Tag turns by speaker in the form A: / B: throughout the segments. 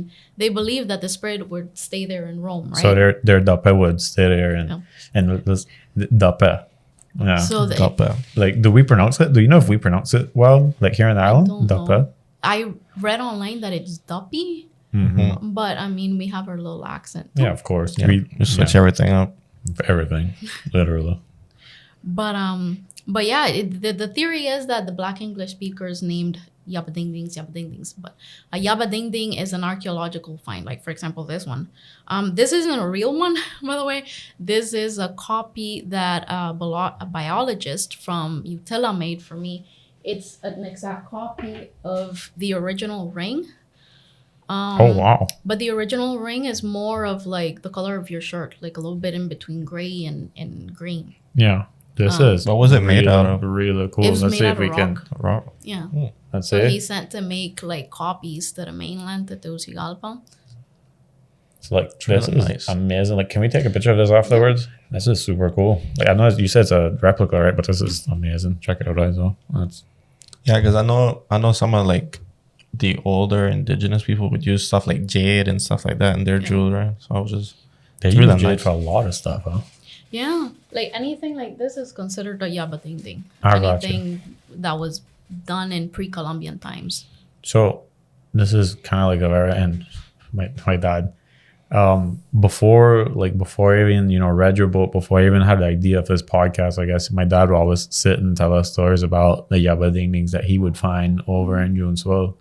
A: and they believe that the spirit would stay there in Rome, right?
B: So their Dape would stay there and this Dape. Yeah.
A: So
B: Like, do we pronounce it? Do you know if we pronounce it well? Like here in the island,
A: don't
B: Dape.
A: know. I read online that it's Duppy, but I mean we have our little accent.
B: Yeah, of course.
C: Yeah. We switch everything up.
B: For everything, literally.
A: But yeah, the theory is that the Black English speakers named Yabadingdings, but a Yabadingding is an archaeological find. Like for example, this one. This isn't a real one, by the way. This is a copy that a biologist from Utila made for me. It's an exact copy of the original ring.
B: Oh wow!
A: But the original ring is more of like the color of your shirt, like a little bit in between gray and green.
B: Yeah, this is.
C: What was it made out of?
B: Really cool.
A: It was
B: Let's
A: made
B: see
A: out
B: if we
A: of
B: can.
C: Rock.
A: Yeah.
B: Let's
A: So
B: see.
A: he sent to make like copies to the mainland, to Tegucigalpa.
B: It's like
C: It's
B: this
C: really
B: is
C: nice.
B: amazing. Like, can we take a picture of this afterwards? This is super cool. Like, I know you said it's a replica, right? But this is amazing. Check it out, as well. That's
C: Yeah, because I know some of like the older indigenous people would use stuff like jade and stuff like that in their jewelry. So I was just
B: they
C: it's
B: use
C: really
B: jade
C: nice.
B: for a lot of stuff, huh?
A: Yeah. Like anything like this is considered a Yabadingding.
B: I gotcha.
A: Anything that was done in pre-Columbian times.
B: So this is kind of like a very and my dad. Before I even read your book, before I even had the idea of this podcast, I guess my dad would always sit and tell us stories about the Yabadingdings that he would find over in Junsville.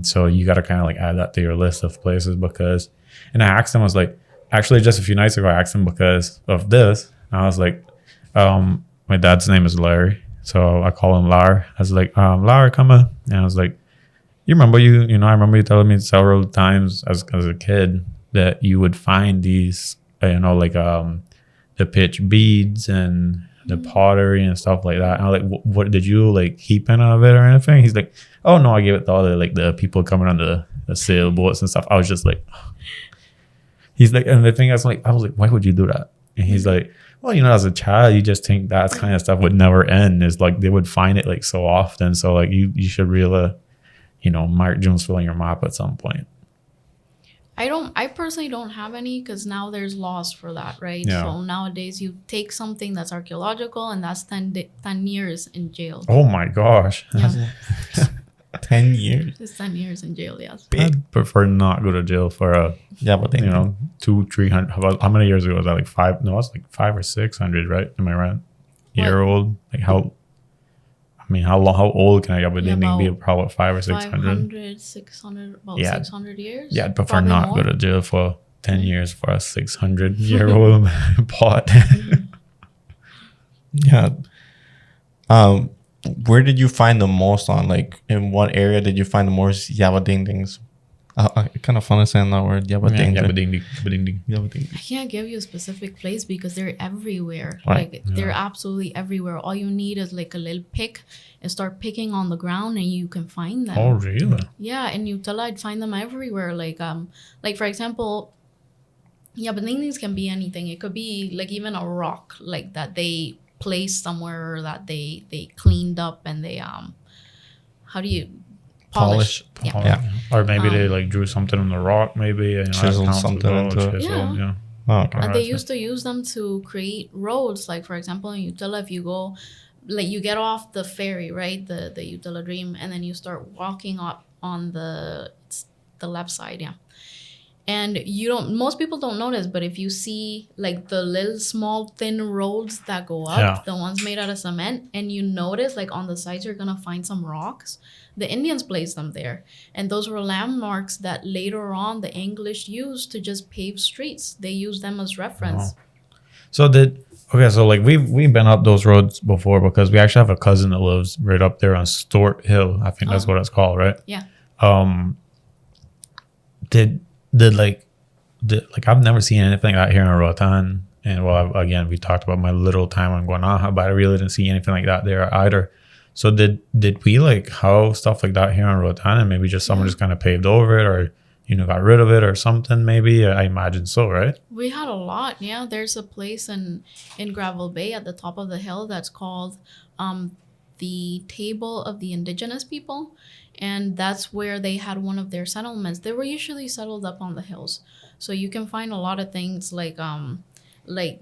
B: So you got to kind of like add that to your list of places because, and I asked him, I was like, actually just a few nights ago, I asked him because of this. I was like, my dad's name is Larry, so I call him Lar. I was like, Lar, come on. And I was like, you remember I remember you telling me several times as a kid that you would find these, the pitch beads and the pottery and stuff like that. And I was like, what did you like keep any of it or anything? He's like, oh no, I gave it to all the people coming on the sailboats and stuff. I was just like, he's like, and the thing I was like, why would you do that? And he's like, well, as a child, you just think that kind of stuff would never end. Is like they would find it like so often. So like you should really, mark Jonesville on your map at some point.
A: I personally don't have any because now there's laws for that, right?
B: Yeah.
A: So nowadays you take something that's archaeological and that's 10 years in jail.
B: Oh my gosh.
A: Yeah.
C: 10 years.
A: It's 10 years in jail, yes.
B: I'd prefer not go to jail for a,
C: Yeah, but
B: 200-300. How many years ago was that? Like 5? No, it's like 500 or 600, right? Am I right? Year old? Like how old can a Yabadingding be? Probably 500 or 600.
A: 500, 600, about
B: Yeah.
A: 600 years.
B: Yeah, I'd prefer
A: Probably
B: not
A: more.
B: go to jail for 10 years for a 600-year-old pot.
C: yeah. Where did you find the most on? Like, in what area did you find the most Yabadingdings? I kind of fun saying that word, Yabadingding.
B: Yabadingding.
A: I can't give you a specific place because they're everywhere.
C: Right.
A: Like they're absolutely everywhere. All you need is like a little pick and start picking on the ground and you can find them.
B: Oh, really?
A: Yeah, in Utila I'd find them everywhere. Like for example, Yabadingdings can be anything. It could be like even a rock like that they placed somewhere or that they cleaned up and they how do you polish? Yeah.
B: Or maybe they like drew something on the rock, maybe. And
C: Chiseled
B: that counts as
C: something
B: well,
C: into it.
B: chiseled, yeah.
C: Oh, okay.
A: And they
B: Gotcha.
A: used to use them to create roads. Like for example, in Utila, if you go, like you get off the ferry, right, the Utila Dream, and then you start walking up on the left side, yeah. And most people don't notice, but if you see like the little small thin roads that go up, the ones made out of cement, and you notice like on the sides you're gonna find some rocks. The Indians placed them there, and those were landmarks that later on the English used to just pave streets. They used them as reference.
B: So like we've been up those roads before because we actually have a cousin that lives right up there on Stort Hill. I think that's what it's called, right?
A: Yeah.
B: I've never seen anything like that here in Roatan. And again, we talked about my little time on Guanaja, but I really didn't see anything like that there either. So did we like how stuff like that here in Roatan, and maybe just someone just kind of paved over it or got rid of it or something? Maybe I imagine so, right?
A: We had a lot. Yeah, there's a place in Gravel Bay at the top of the hill that's called the Table of the Indigenous People, and that's where they had one of their settlements. They were usually settled up on the hills, so you can find a lot of things like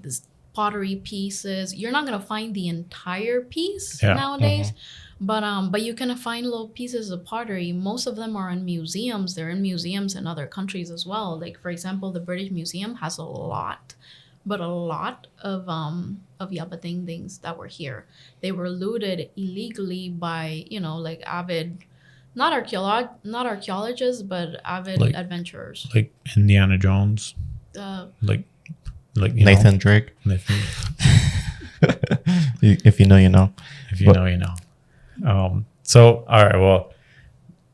A: this pottery pieces. You're not gonna find the entire piece
B: Yeah.
A: nowadays, but you can find little pieces of pottery. Most of them are in museums. They're in museums in other countries as well. Like for example, the British Museum has a lot of Yabating things that were here. They were looted illegally by like avid, not archaeologists, but avid
B: Like-
A: adventurers.
B: Like Indiana Jones,
A: Uh,
B: like
C: Nathan Drake.
B: Nathan,
C: If you know, you know.
B: if you know, you know. So all right, well,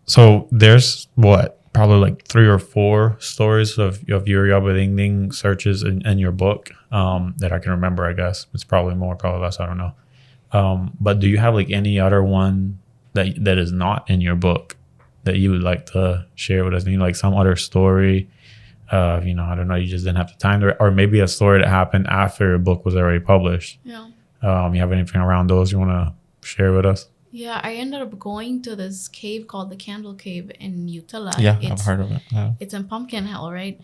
B: so there's what, probably like 3 or 4 stories of your Yaba Ding Ding searches in your book that I can remember. I guess it's probably more, probably less. I don't know. But do you have like any other one that is not in your book that you would like to share with us? Like some other story, I don't know, you just didn't have the time to, or maybe a story that happened after your book was already published.
A: yeah.
B: You have anything around those you want to share with us?
A: Yeah, I ended up going to this cave called the Candle Cave in Utila.
C: Yeah,
A: It's
C: I've heard of it. Yeah.
A: It's in Pumpkin Hill, right?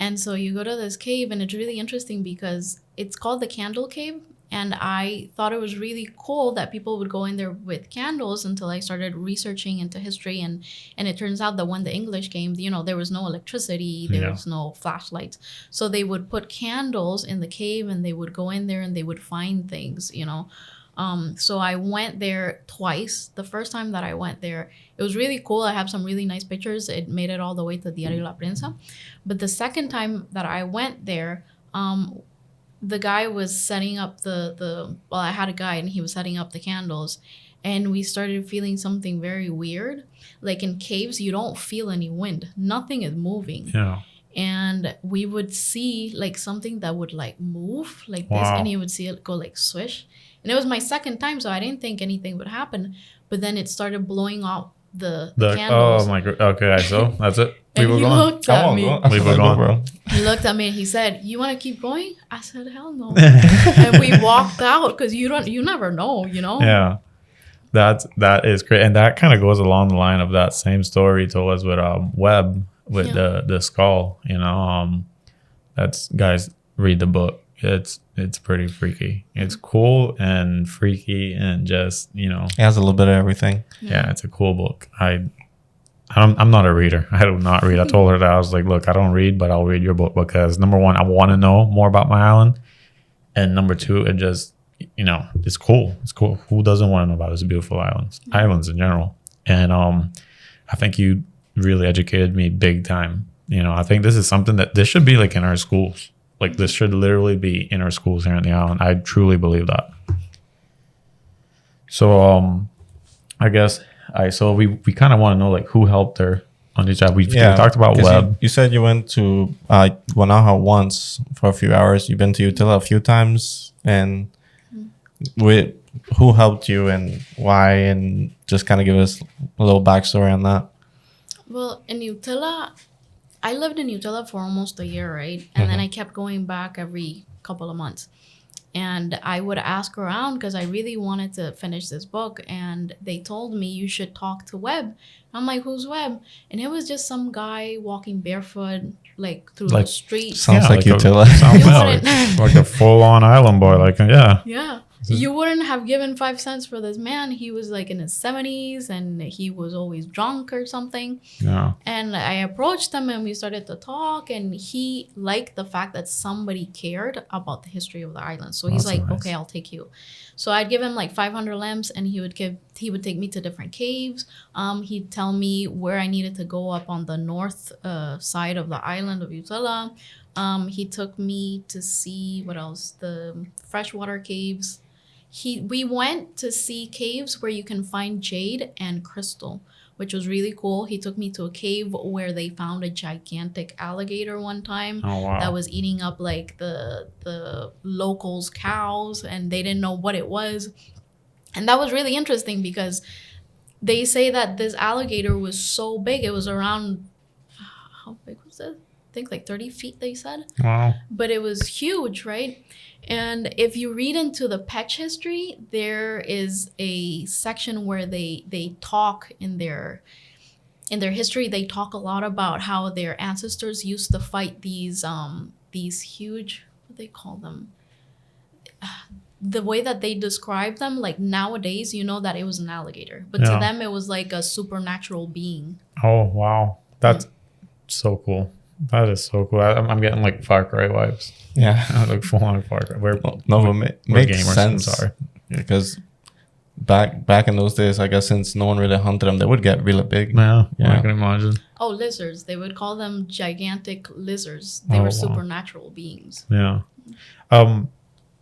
A: And so you go to this cave, and it's really interesting because it's called the Candle Cave. And I thought it was really cool that people would go in there with candles until I started researching into history. And it turns out that when the English came, there was no electricity, there
B: Yeah.
A: was no flashlights. So they would put candles in the cave, and they would go in there and they would find things. So I went there twice. The first time that I went there, it was really cool. I have some really nice pictures. It made it all the way to Diario La Prensa. But the second time that I went there, the guy was setting up I had a guy, and he was setting up the candles, and we started feeling something very weird. Like in caves, you don't feel any wind. Nothing is moving.
B: Yeah.
A: And we would see like something that would like move like this,
B: Wow.
A: and you would see it go like swish. And it was my second time, so I didn't think anything would happen. But then it started blowing out the candles.
B: Oh my god. Okay, so that's it. We
A: And
B: were
A: he
B: going.
A: looked at me.
B: We were gone.
C: bro.
A: He looked at me and he said, "You want to keep going?" I said, "Hell no." And we walked out because you never know.
B: Yeah. That is great, and that kind of goes along the line of that same story told us with Webb with
A: Yeah.
B: the skull. That's, guys, read the book. It's pretty freaky. It's cool and freaky and just
C: It has a little bit of everything.
B: yeah, it's a cool book. I'm not a reader. I do not read. I told her that. I was like, look, I don't read, but I'll read your book because number one, I want to know more about my island, and number two, it just it's cool. It's cool. Who doesn't want to know about this beautiful islands in general? And I think you really educated me big time. I think this is something that this should be like in our schools. Like this should literally be in our schools here on the island. I truly believe that. So I guess so we kind of want to know like who helped her on this job. We talked about
C: 'cause
B: Webb.
C: You said you went to Guanaja once for a few hours. You've been to Utila a few times, and with who helped you and why, and just kind of give us a little backstory on that.
A: Well, in Utila, I lived in Utila for almost a year, right? And then I kept going back every couple of months. And I would ask around because I really wanted to finish this book. And they told me you should talk to Webb. I'm like, who's Webb? And it was just some guy walking barefoot, like through the
B: Like,
A: street.
C: Sounds like
B: a-
C: Utila.
B: sounds
A: You
B: like,
A: wouldn't-
B: like a full-on island boy. Like yeah.
A: Yeah. You wouldn't have given 5 cents for this man. He was like in his 70s and he was always drunk or something.
B: Yeah.
A: And I approached him and we started to talk, and he liked the fact that somebody cared about the history of the island. So he's
B: That's
A: like,
B: nice.
A: okay, I'll take you. So I'd give him like 500 lamps, and he would take me to different caves. He'd tell me where I needed to go up on the north side of the island of Utila. He took me to see what else? The freshwater caves. We went to see caves where you can find jade and crystal, which was really cool. He took me to a cave where they found a gigantic alligator one time
B: Oh wow.
A: that was eating up like the locals' cows, and they didn't know what it was. And that was really interesting because they say that this alligator was so big. It was around, how big was it? think like 30 feet, they said.
B: Wow.
A: But it was huge, right? And if you read into the Petch history, there is a section where they talk in their history. They talk a lot about how their ancestors used to fight these huge, what do they call them? The way that they describe them, like nowadays, you know that it was an alligator, but to
B: Yeah.
A: them it was like a supernatural being.
B: Oh wow, that's so cool. That is so cool. I'm getting like Far Cry vibes.
C: Yeah.
B: Like full on Far Cry. We're
C: No, but
B: we're
C: makes
B: gamers,
C: sense.
B: I'm sorry.
C: Because back in those days, I guess since no one really hunted them, they would get really big.
B: Yeah,
C: Yeah.
B: I can imagine.
A: Oh, lizards. They would call them gigantic lizards. They
B: Oh,
A: were
B: wow.
A: supernatural beings.
B: Yeah.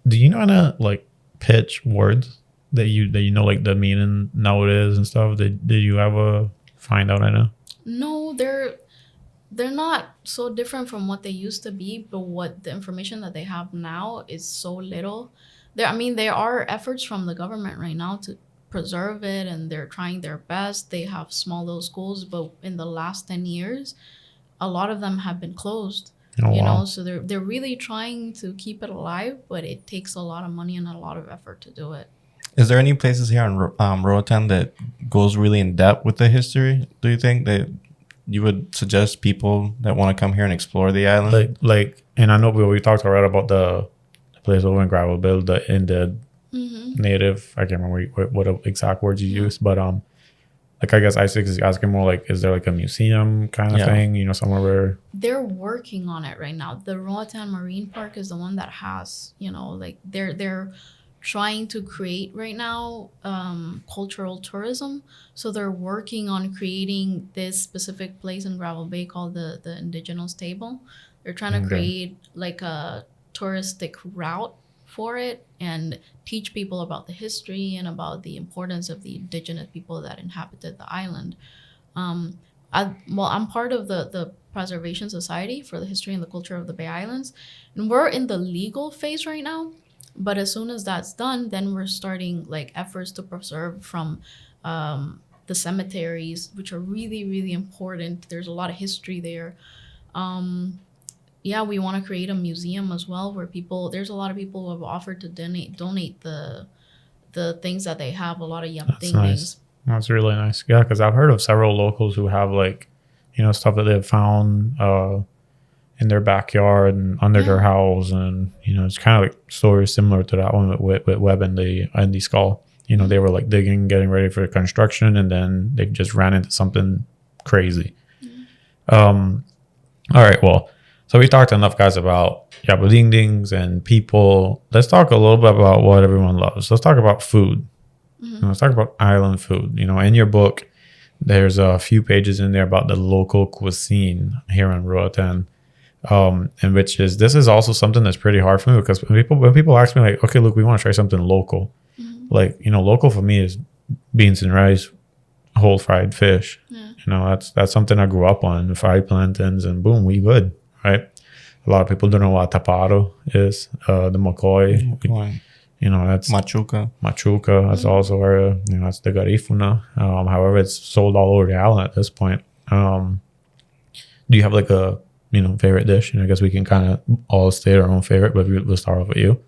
B: Do you know how to like pitch words that you know like the meaning nowadays and stuff? Did you ever find out? I know.
A: No, they're not so different from what they used to be, but what the information that they have now is so little. There are efforts from the government right now to preserve it, and they're trying their best. They have small little schools, but in the last 10 years, a lot of them have been closed.
B: Oh,
A: You
B: wow.
A: know, so they're really trying to keep it alive, but it takes a lot of money and a lot of effort to do it.
C: Is there any places here in Roatan that goes really in depth with the history? Do you think that you would suggest people that want to come here and explore the island?
B: Like, and I know we talked already about the place over in Gravel Bill, the native. I can't remember what exact words you used, but like I guess Isaac is asking more like, is there like a museum kind of
C: Yeah.
B: thing? You know, somewhere where
A: They're working on it right now. The Roatan Marine Park is the one that has, you know, like they're trying to create right now cultural tourism. So they're working on creating this specific place in Gravel Bay called the Indigenous Table. They're trying to
B: Okay.
A: create like a touristic route for it and teach people about the history and about the importance of the indigenous people that inhabited the island. I'm part of the Preservation Society for the History and the Culture of the Bay Islands, and we're in the legal phase right now. But as soon as that's done, then we're starting like efforts to preserve from the cemeteries, which are really, really important. There's a lot of history there. Yeah, we want to create a museum as well where there's a lot of people who have offered to donate the things that they have, a lot of
B: that's
A: things.
B: nice. That's really nice. Yeah, because I've heard of several locals who have like, you know, stuff that they've found in their backyard and under their house, and you know, it's kind of like stories similar to that one with Webb and the skull. You know, they were like digging, getting ready for construction, and then they just ran into something crazy. All right, well, so we talked enough, guys, about Yabudingdings and people. Let's talk a little bit about what everyone loves. Let's talk about food. You know, let's talk about island food. You know, in your book, there's a few pages in there about the local cuisine here in Roatan. And this is also something that's pretty hard for me, because when people ask me like, okay, look, we want to try something local. Like, you know, local for me is beans and rice, whole fried fish.
A: Yeah.
B: You know, that's something I grew up on, fried plantains, and boom, we good, right? A lot of people don't know what tapado is, the McCoy. You know, that's
C: Machuca.
B: Machuca. That's also where, you know, that's the garifuna. However, it's sold all over the island at this point. Do you have like a, you know, favorite dish? And I guess we can kind of all state our own favorite, but we'll start off with you.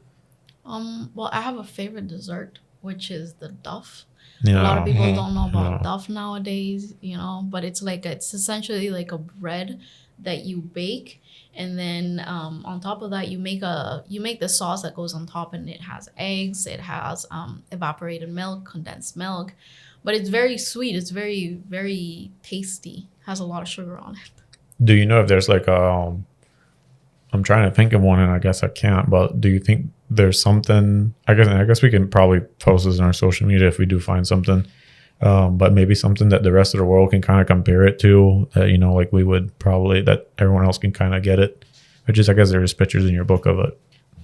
A: Well, I have a favorite dessert, which is the duff.
B: Yeah.
A: A lot of people don't know about duff nowadays, you know, but it's essentially like a bread that you bake, and then on top of that you make the sauce that goes on top, and it has eggs, it has evaporated milk, condensed milk, but it's very sweet. It's very, very tasty. Has a lot of sugar on it.
B: Do you know if there's like I'm trying to think of one, and I guess I can't, but do you think there's something, I guess we can probably post this in our social media if we do find something, but maybe something that the rest of the world can kind of compare it to, that, you know, like we would probably, that everyone else can kind of get it, which is, I guess there's pictures in your book of it.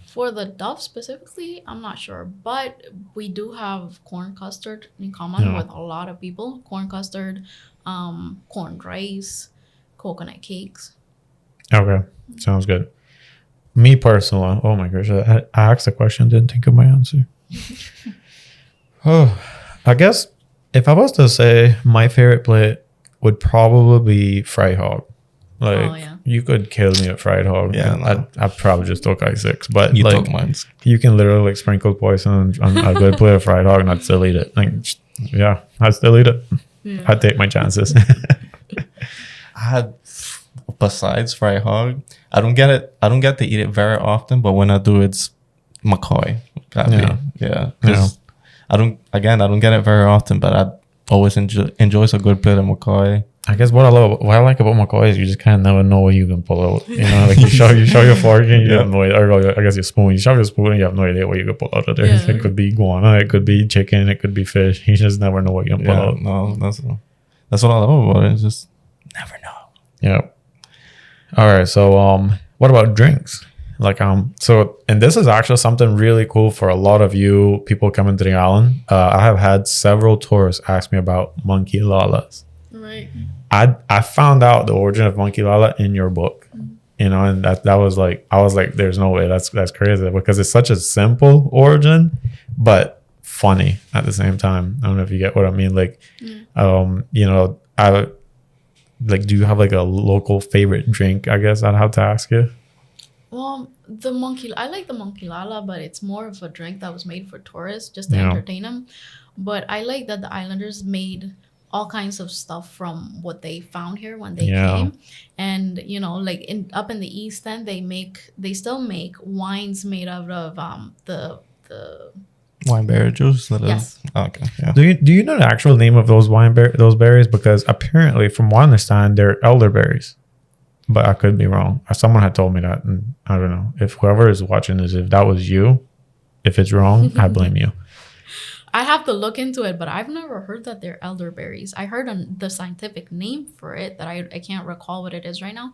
A: For the duff specifically, I'm not sure, but we do have corn custard in common with a lot of people. Corn custard, corned rice, coconut cakes.
B: Okay, sounds good. Me personally, oh my gosh, I asked a question, didn't think of my answer. Oh, I guess if I was to say my favorite plate would probably be fried hog. Like
A: Oh, yeah.
B: you could kill me at fried hog.
C: Yeah,
B: and
C: no.
B: I probably just took I6, but
C: You
B: like
C: took mine.
B: you can literally like sprinkle poison on a good plate of fried hog and I'd still eat it. Like, yeah, I'd still eat it.
A: Yeah.
B: I'd take my chances.
C: I had, besides fried hog, I don't get it. I don't get to eat it very often, but when I do, it's McCoy.
B: Yeah.
C: Yeah. 'Cause I don't get it very often, but I always enjoy a good plate of McCoy.
B: I guess what I like about McCoy is you just kind of never know what you can pull out. You know, like you show your fork and you
C: Yeah.
B: have no idea, or I guess your spoon. You shove your spoon and you have no idea what you can pull out of there.
A: Yeah.
B: It could be iguana, it could be chicken, it could be fish. You just never know what you can pull
C: Yeah,
B: out.
C: no, that's what I love about it. It's just never know.
B: Yeah. All right. So what about drinks? Like so and this is actually something really cool for a lot of you people coming to the island. I have had several tourists ask me about monkey lalas.
A: Right.
B: I found out the origin of monkey lala in your book, you know, and that was like I was like, there's no way, that's crazy, because it's such a simple origin, but funny at the same time. I don't know if you get what I mean. Like, you know, I like, do you have like a local favorite drink? I guess I'd have to ask you.
A: Well, I like the monkey lala, but it's more of a drink that was made for tourists just to
B: Yeah.
A: entertain them. But I like that the islanders made all kinds of stuff from what they found here when they
B: Yeah.
A: came. And you know, like up in the East End, they still make wines made out of the
C: Wineberry juice.
A: Yes.
C: Okay. Yeah.
B: Do you know the actual name of those those berries? Because apparently, from what I understand, they're elderberries. But I could be wrong. Someone had told me that, and I don't know if whoever is watching this, if that was you, if it's wrong, I blame you.
A: I have to look into it, but I've never heard that they're elderberries. I heard the scientific name for it that I can't recall what it is right now,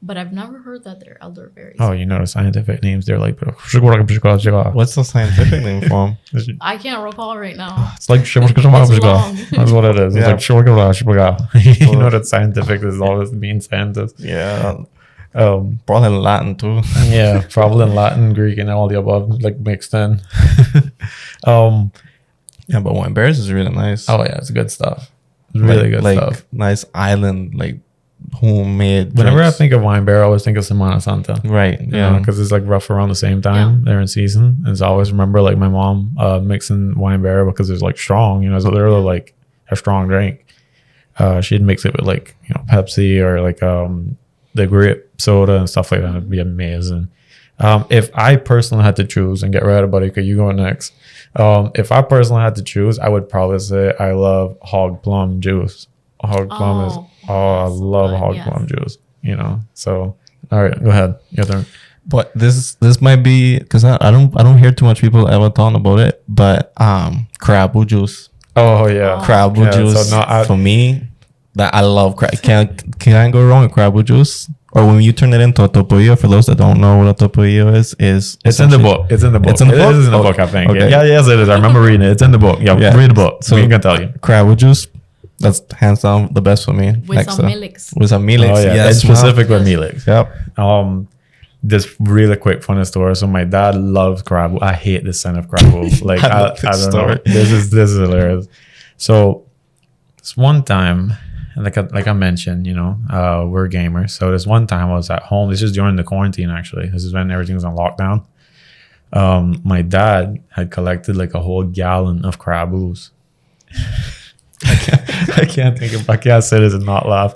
A: but I've never heard that they're elderberries.
B: Oh, you know the scientific names. They're like, it's
C: What's the scientific name for them?
A: I can't recall right now.
B: like
A: It's long.
B: that's what it is.
C: Yeah.
B: It's like you know that scientific is always being scientist.
C: Yeah. Probably in Latin too.
B: Yeah, probably in Latin, Greek, and all the above, like mixed in.
C: Yeah, but wineberries is really nice.
B: Oh yeah, it's good stuff. It's really good
C: like
B: stuff.
C: nice island, like homemade.
B: Whenever
C: drinks.
B: I think of wine bear, I always think of Semana Santa.
C: Right.
B: Yeah,
C: Yeah.
B: because it's like rough around the same time. They're in season. And so I always remember like my mom mixing wine bear because it's like strong, you know, it's literally like a strong drink. She'd mix it with like, you know, Pepsi or like the grape soda and stuff like that. It'd be amazing. If I personally had to choose, and get ready, buddy, because you going next. If I personally had to choose, I would probably say I love hog plum juice. Hog plum is I love
A: good,
B: hog
A: yes.
B: plum juice. You know, so all right, go ahead. Your turn.
C: But this might be because I don't hear too much people ever talking about it. But crabble juice,
B: Oh yeah,
C: crabble
B: Yeah,
C: juice.
B: so no,
C: for me, that I love crab. Can go wrong with crabble juice? Or when you turn it into a topoillo, for those that don't know what a topoillo is
B: it's in the book. It's in the book.
C: It's in the book?
B: It is in the
C: Oh,
B: book, I think.
C: okay.
B: Yeah, yes, it is. I remember reading it. It's in the book. Yeah,
C: Yeah.
B: read the book. So
C: So-
B: we can tell you.
C: crabble juice. That's hands down the best for me.
A: With some milks.
C: With some milks.
B: Oh yeah,
C: Yes,
B: it's specific with Melix.
C: Yep.
B: This really quick funny story. So my dad loves crab. I hate the scent of crab. Like
C: I
B: I
C: love this
B: don't know.
C: story.
B: This is hilarious. So this one time, like I mentioned, you know, we're gamers. So this one time I was at home. This is during the quarantine. Actually, this is when everything was on lockdown. My dad had collected like a whole gallon of crab ooze. I can't say this and not laugh.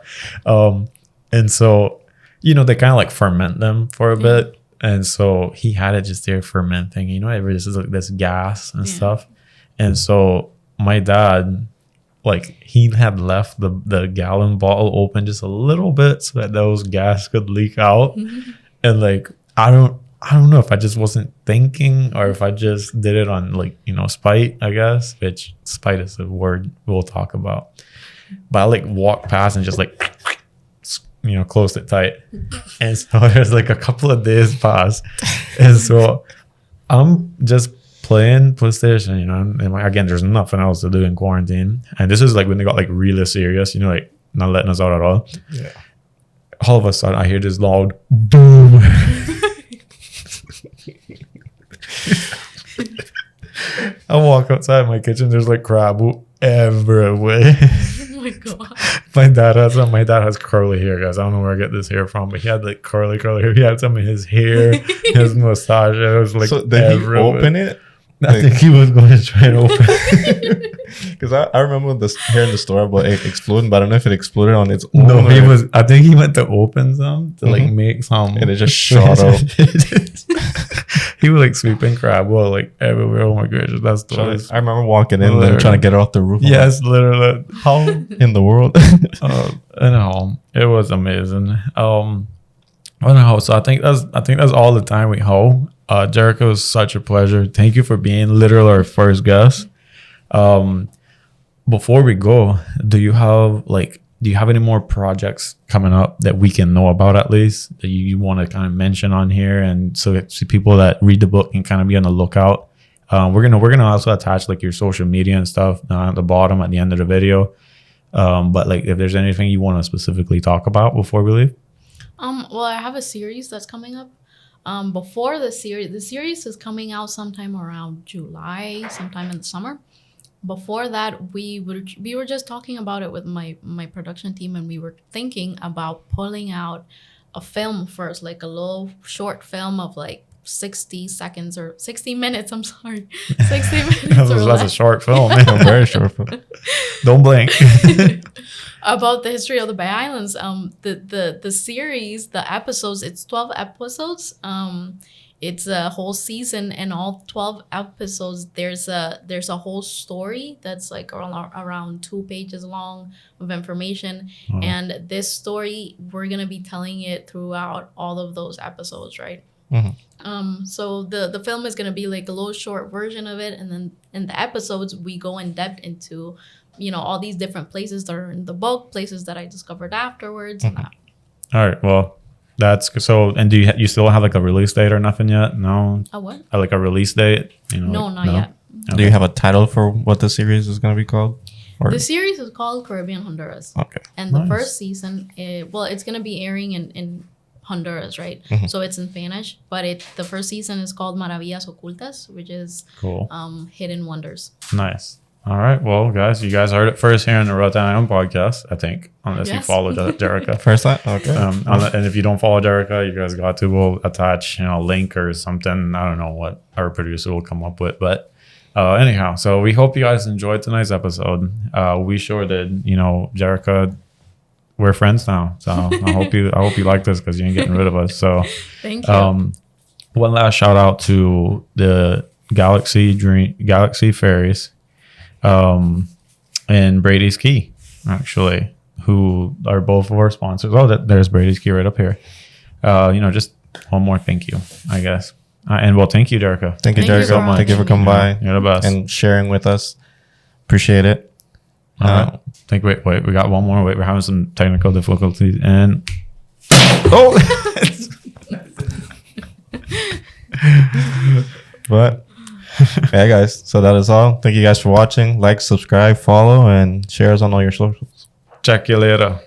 B: And so, you know, they kind of like ferment them for a bit. And so he had it just there fermenting, you know, this is like this gas and stuff. And so my dad, like he had left the gallon bottle open just a little bit so that those gas could leak out. And like, I don't know if I just wasn't thinking or if I just did it on like, you know, spite, I guess, which spite is a word we'll talk about. But I like walked past and just like, you know, closed it tight. And so there's like a couple of days pass. And so I'm just playing PlayStation, you know, and again, there's nothing else to do in quarantine. And this is like when they got like really serious, you know, like not letting us out at all.
C: Yeah.
B: All of a sudden I hear this loud boom. I walk outside my kitchen, there's like crab everywhere.
A: Oh my god.
B: My dad has curly hair, guys. I don't know where I get this hair from, but he had like curly hair. He had some of his hair, his mustache. It was like
C: So did he
B: everywhere.
C: open it?
B: I think he was going to try and open it.
C: Because I remember this hair in the store, but it exploded. But I don't know if it exploded on its own.
B: No, he
C: or-
B: was. I think he went to open some to like
C: Mhm.
B: make some,
C: And it just shot out.
B: He was like sweeping crab well like everywhere. Oh my gosh, that's the
C: So I remember walking in and
B: Literally.
C: trying to get it off the roof. I'm
B: yes, literally.
C: like, how in the world?
B: I know it was amazing. I don't know. So I think that's all the time we hold. Jericho, was such a pleasure. Thank you for being literally our first guest. Before we go, do you have any more projects coming up that we can know about, at least that you want to kind of mention on here, and so that people that read the book can kind of be on the lookout? We're gonna also attach like your social media and stuff at the bottom at the end of the video. But like if there's anything you want to specifically talk about before we leave.
A: Well, I have a series that's coming up. Before the series is coming out sometime around July, sometime in the summer. Before that, we were just talking about it with my production team, and we were thinking about pulling out a film first, like a little short film of like 60 seconds or 60 minutes. I'm sorry, 60 minutes
B: That's
A: or
B: a
A: less.
B: short film.
C: A very short film.
B: Don't blink.
A: About the history of the Bay Islands. The series, the episodes, it's 12 episodes. It's a whole season, and all 12 episodes there's a whole story that's like around 2 pages long of information.
B: Oh.
A: And this story, we're gonna be telling it throughout all of those episodes, right? So the film is gonna be like a little short version of it, and then in the episodes we go in depth into all these different places that are in the book, places that I discovered afterwards, and that.
B: All right. Well, that's so. And do you still have like a release date or nothing yet? No.
A: A what?
B: Like a release date?
A: No,
B: like-
A: not yet.
C: Do you have a title for what the series is going to be called? Or
A: The series is called Caribbean Honduras,
C: okay.
A: and the
B: Nice.
A: first season, it's gonna be airing in Honduras, right? So it's in Spanish, but the first season is called Maravillas Ocultas, which is
B: Cool.
A: hidden wonders.
B: Nice. All right. Well, guys, you guys heard it first here on the Rotan Island podcast, I think, unless you
A: Yes.
B: follow Jerica.
C: First time? Okay.
B: And if you don't follow Jerica, you guys got to. We'll attach, a link or something. I don't know what our producer will come up with, but anyhow. So we hope you guys enjoyed tonight's episode. We sure did. Jerica, we're friends now, so I hope you like this because you ain't getting rid of us. So,
A: Thank you.
B: one last shout out to the Galaxy Ferries. And Brady's Key, actually, who are both of our sponsors. Oh, there's Brady's Key right up here. Just one more thank you, I guess. And well, thank you, Jerica.
C: Thank you,
A: Thank you
C: Jericho.
A: so much.
C: Thank you for coming by
B: You're the best.
C: and sharing with us. Appreciate it.
B: All right. Wait, we got one more. Wait, we're having some technical difficulties. And oh,
C: But yeah, guys. So that is all. Thank you guys for watching. Like, subscribe, follow, and share us on all your socials.
B: check you later.